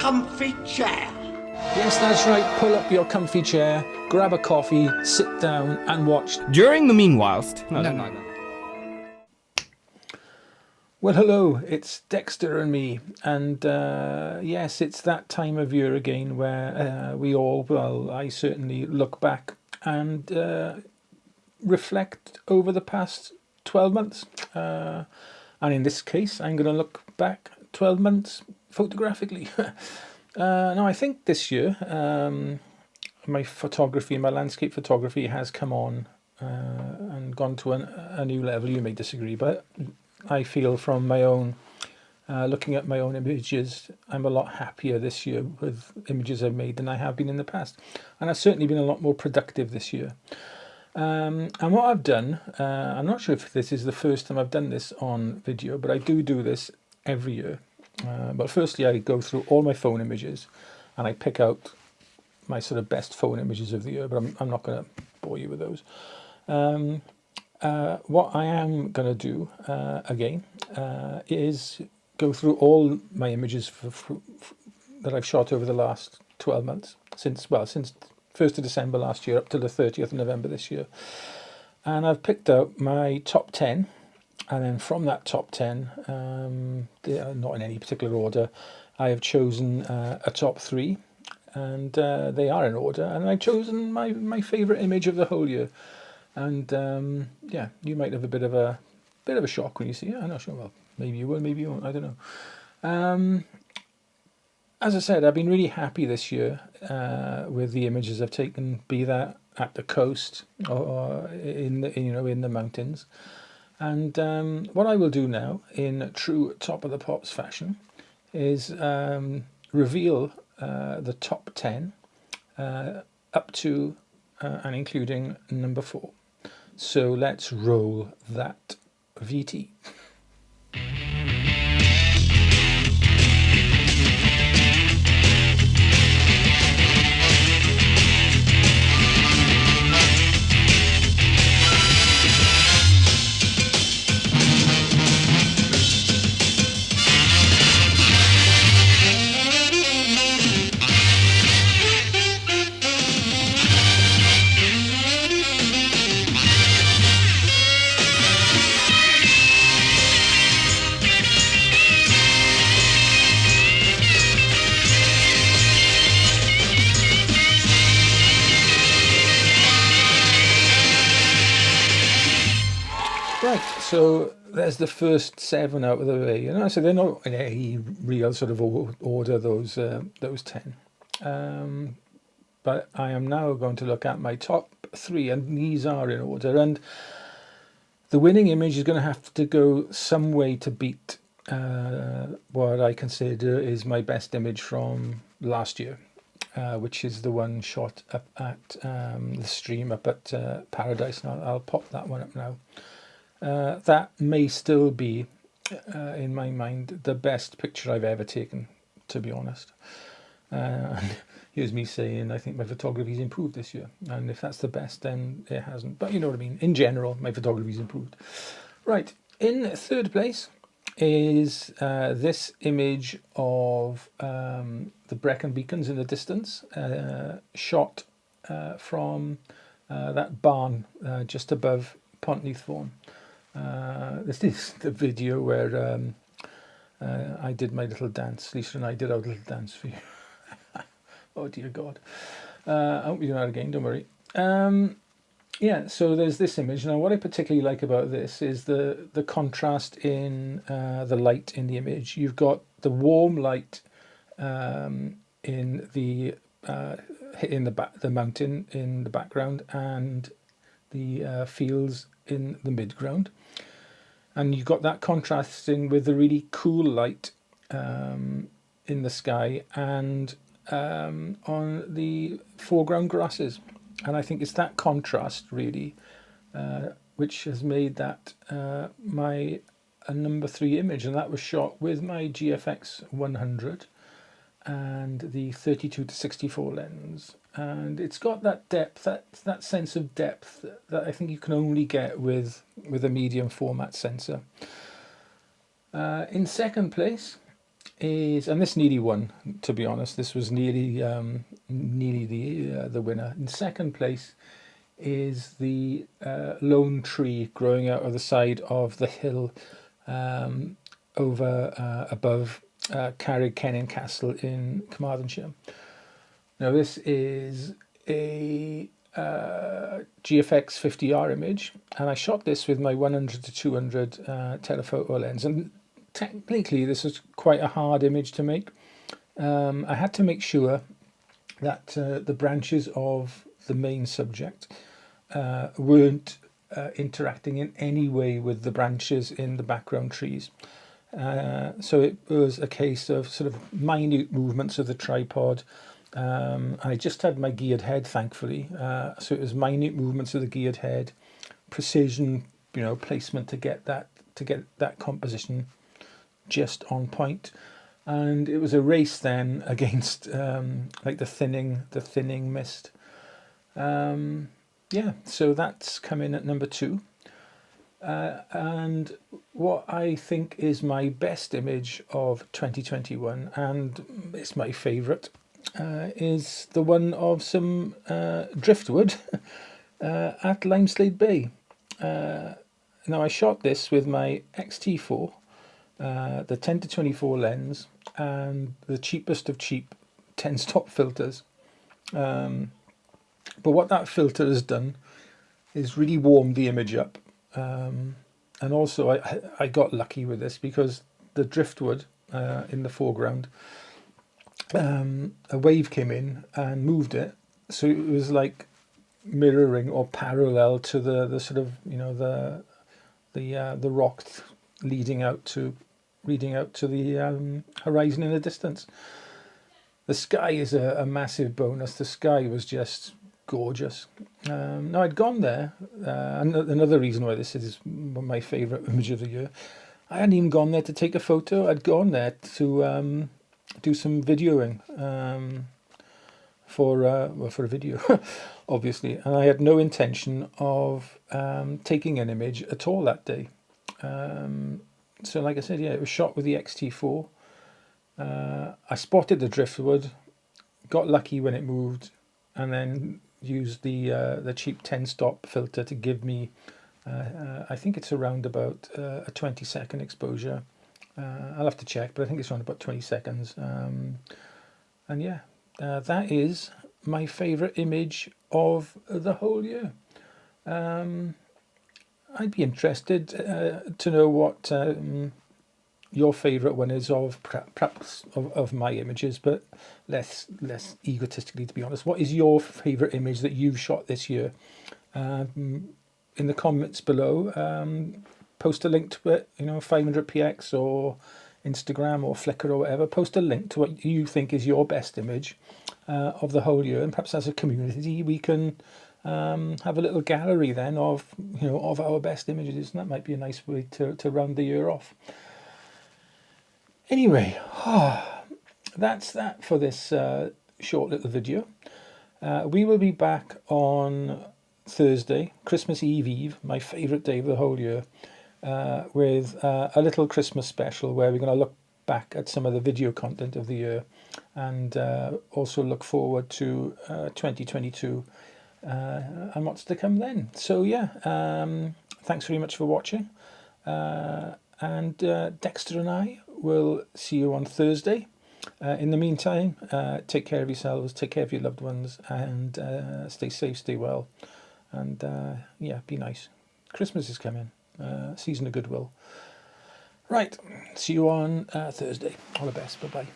comfy chair. Yes, that's right. Pull up your comfy chair, grab a coffee, sit down and watch. During the meanwhilest... No. Well, hello, it's Dexter and me. And yes, it's that time of year again where we all, well, I certainly look back and reflect over the past 12 months. And in this case, I'm going to look back 12 months photographically. Now, I think this year, my photography, my landscape photography has come on and gone to a new level. You may disagree, but I feel from my own, looking at my own images, I'm a lot happier this year with images I've made than I have been in the past. And I've certainly been a lot more productive this year. And what I've done, I'm not sure if this is the first time I've done this on video, but I do this every year. But firstly, I go through all my phone images and I pick out my sort of best phone images of the year, but I'm not going to bore you with those. What I am going to do again is go through all my images that I've shot over the last 12 months, since 1st of December last year up to the 30th of November this year. And I've picked out my top 10. And then from that top 10, not in any particular order, I have chosen a top 3, and they are in order. And I've chosen my favourite image of the whole year. And yeah, you might have a bit of a shock when you see it. I'm not sure. Well, maybe you will, maybe you won't. I don't know. As I said, I've been really happy this year with the images I've taken, be that at the coast or in the mountains. And what I will do now, in true Top of the Pops fashion, is reveal the top 10 up to and including number 4. So let's roll that VT. Right, so there's the first 7 out of the way. So they're not in any real sort of order, those 10. But I am now going to look at my top 3, and these are in order. And the winning image is going to have to go some way to beat what I consider is my best image from last year, which is the one shot up at the stream up at Paradise. And I'll pop that one up now. That may still be, in my mind, the best picture I've ever taken, to be honest. Here's me saying I think my photography's improved this year. And if that's the best, then it hasn't. But you know what I mean. In general, my photography's improved. Right. In third place is this image of the Brecon Beacons in the distance, shot from that barn just above Pontneathvaughan. This is the video where I did my little dance. Lisa and I did our little dance for you. Oh dear God. I hope you do that again, don't worry. Yeah, so there's this image. Now what I particularly like about this is the contrast in the light in the image. You've got the warm light in the mountain in the background, and the fields in the midground, and you've got that contrasting with the really cool light in the sky and on the foreground grasses. And I think it's that contrast really which has made that my number 3 image, and that was shot with my GFX 100 and the 32-64 lens. And it's got that depth, that sense of depth that I think you can only get with a medium format sensor. In second place is, and this nearly won, to be honest. This was nearly the winner. In second place is the lone tree growing out of the side of the hill over above Carrig Cennin Castle in Carmarthenshire. Now this is a GFX 50R image, and I shot this with my 100 to 200 telephoto lens, and technically this is quite a hard image to make. I had to make sure that the branches of the main subject weren't interacting in any way with the branches in the background trees. So it was a case of sort of minute movements of the tripod. I just had my geared head, thankfully. So it was minute movements of the geared head, precision, placement to get that composition just on point. And it was a race then against like the thinning mist. Yeah, so that's come in at number 2. And what I think is my best image of 2021, and it's my favourite, is the one of some driftwood at Limeslade Bay. Now I shot this with my XT4, the 10 to 24 lens, and the cheapest of cheap 10-stop filters. But what that filter has done is really warmed the image up. And also I got lucky with this because the driftwood in the foreground, a wave came in and moved it, so it was like mirroring or parallel to the sort of the rock leading out to the horizon in the distance. The sky is a massive bonus. The sky was just gorgeous. Now I'd gone there, and another reason why this is my favourite image of the year, I hadn't even gone there to take a photo. I'd gone there to do some videoing for a video, obviously, and I had no intention of taking an image at all that day. So like I said, yeah, it was shot with the XT4. I spotted the driftwood, got lucky when it moved, and then used the cheap 10-stop filter to give me, I think it's around about a 20-second exposure. I'll have to check, but I think it's around about 20 seconds. And yeah, that is my favourite image of the whole year. I'd be interested to know what your favourite one is perhaps of my images, but less egotistically, to be honest. What is your favourite image that you've shot this year? In the comments below, post a link to it, 500px or Instagram or Flickr or whatever. Post a link to what you think is your best image of the whole year, and perhaps as a community we can have a little gallery then of our best images, and that might be a nice way to round the year off. Anyway, that's that for this short little video. We will be back on Thursday, Christmas Eve, my favourite day of the whole year, with a little Christmas special where we're going to look back at some of the video content of the year, and also look forward to 2022 and what's to come then. So yeah, thanks very much for watching, and Dexter and I will see you on Thursday. In the meantime, take care of yourselves, take care of your loved ones, and stay safe, stay well, and yeah, be nice. Christmas is coming, season of goodwill. Right, see you on Thursday. All the best, bye-bye.